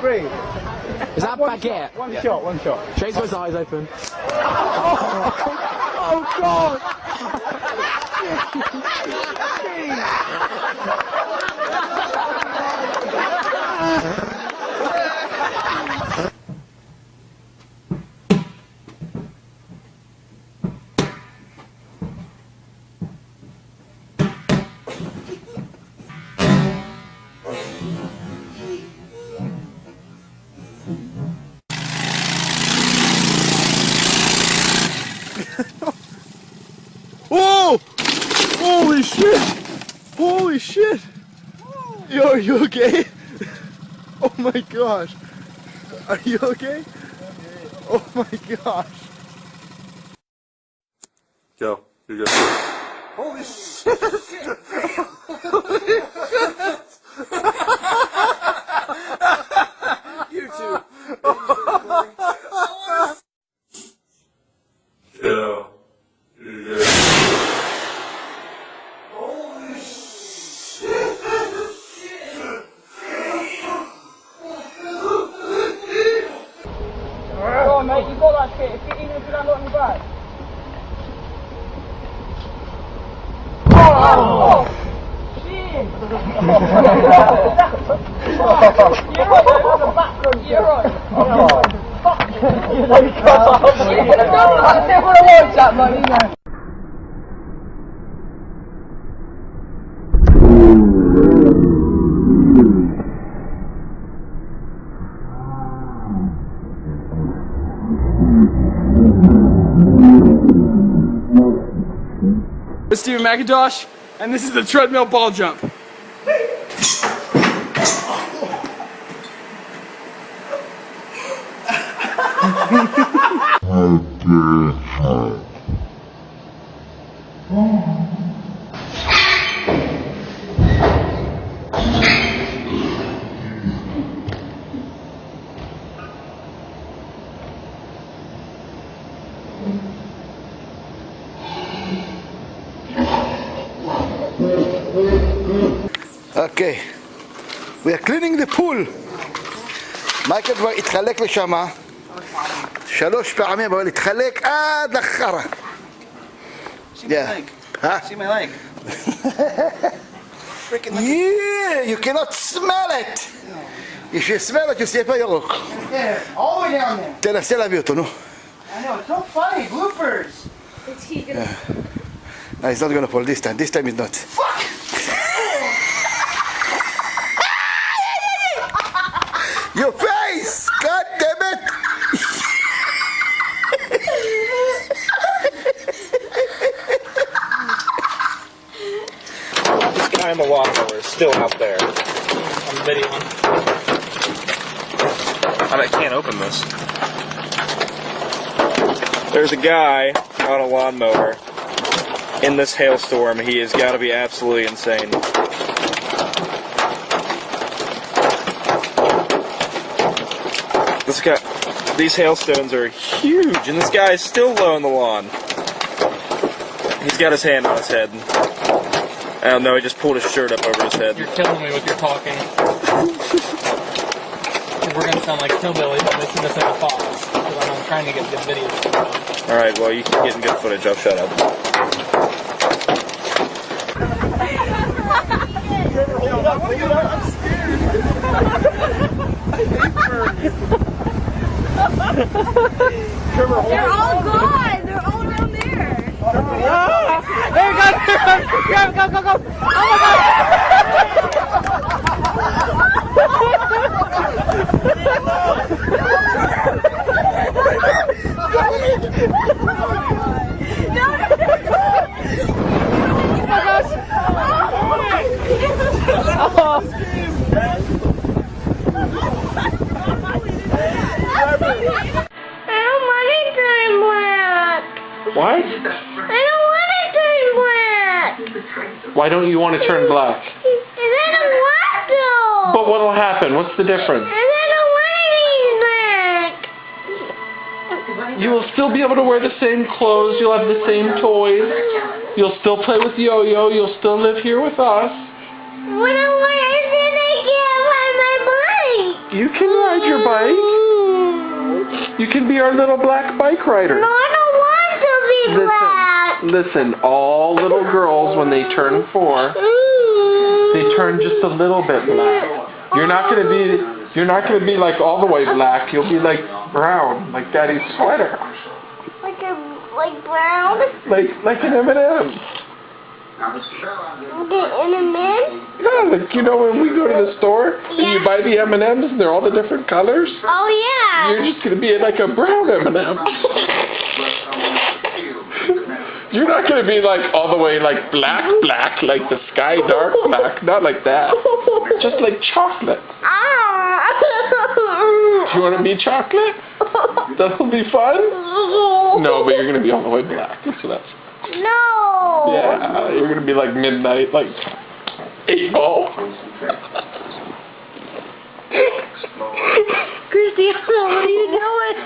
Three. Is that baguette? One shot. Shane's got his eyes open. Oh God! Oh! Holy shit! Holy shit! Yo, are you okay? Oh my gosh! Are you okay? Oh my gosh! Go. You're good. Holy shit! Holy shit! You too. Yeah. You're good. Holy shit! Go on, mate. You got that shit. Even if you don't look in the back. Oh! Shit! You're right. There's a background. You're right. Fuck! You know you can't. I don't want to watch that, man. It's Steven McIntosh, and this is the treadmill ball jump. Okay, we are cleaning the pool. מייקל כבר התחלק לשם 3 פעמים, אבל התחלק עד לחרה. See my leg. See my leg. Freaking like Yeah, you cannot smell it. You should smell it, you see it ירוק. Yeah, all the way down there. תנסה להביא אותו, נו. I know, it's so funny. Bloopers. Is he gonna... No, he's not gonna fall this time. This time he's not. Fuck! Your face! God damn it! This guy in the lawnmower is still out there. I'm videoing. I can't open this. There's a guy on a lawnmower in this hailstorm. He has got to be absolutely insane. This guy, these hailstones are huge, and this guy is still low on the lawn. He's got his hand on his head. I don't know, he just pulled his shirt up over his head. You're killing me with your talking. We're gonna sound like hillbillies when they see this in the Fox. Because I'm trying to get good videos. Alright, well, you keep getting good footage. I'll shut up. They're all gone! They're all around there! There you go! Grab, go! Oh my God! What? I don't want to turn black! Why don't you want to turn black? And I don't want to! But what'll happen? What's the difference? And I don't want to be black! You will still be able to wear the same clothes, you'll have the same toys, you'll still play with Yo-Yo, you'll still live here with us. What do I then I can't find my bike? You can ride your bike. You can be our little black bike rider. No, I don't want to be black. Listen, all little girls, when they turn 4, they turn just a little bit black. You're not gonna be like all the way black. You'll be like brown, like Daddy's sweater. Like brown? Like an M&M. The M&M? Yeah, like you know when we go to the store and you buy the M&Ms and they're all the different colors? Oh yeah. You're just gonna be like a brown M&M. You're not gonna be like all the way like black, like the sky dark black. Not like that. Just like chocolate. Do you want to be chocolate? That'll be fun? No, but you're gonna be all the way black. So that's. No. Yeah, you're gonna be like midnight, like 8 ball. Christy, what are you doing?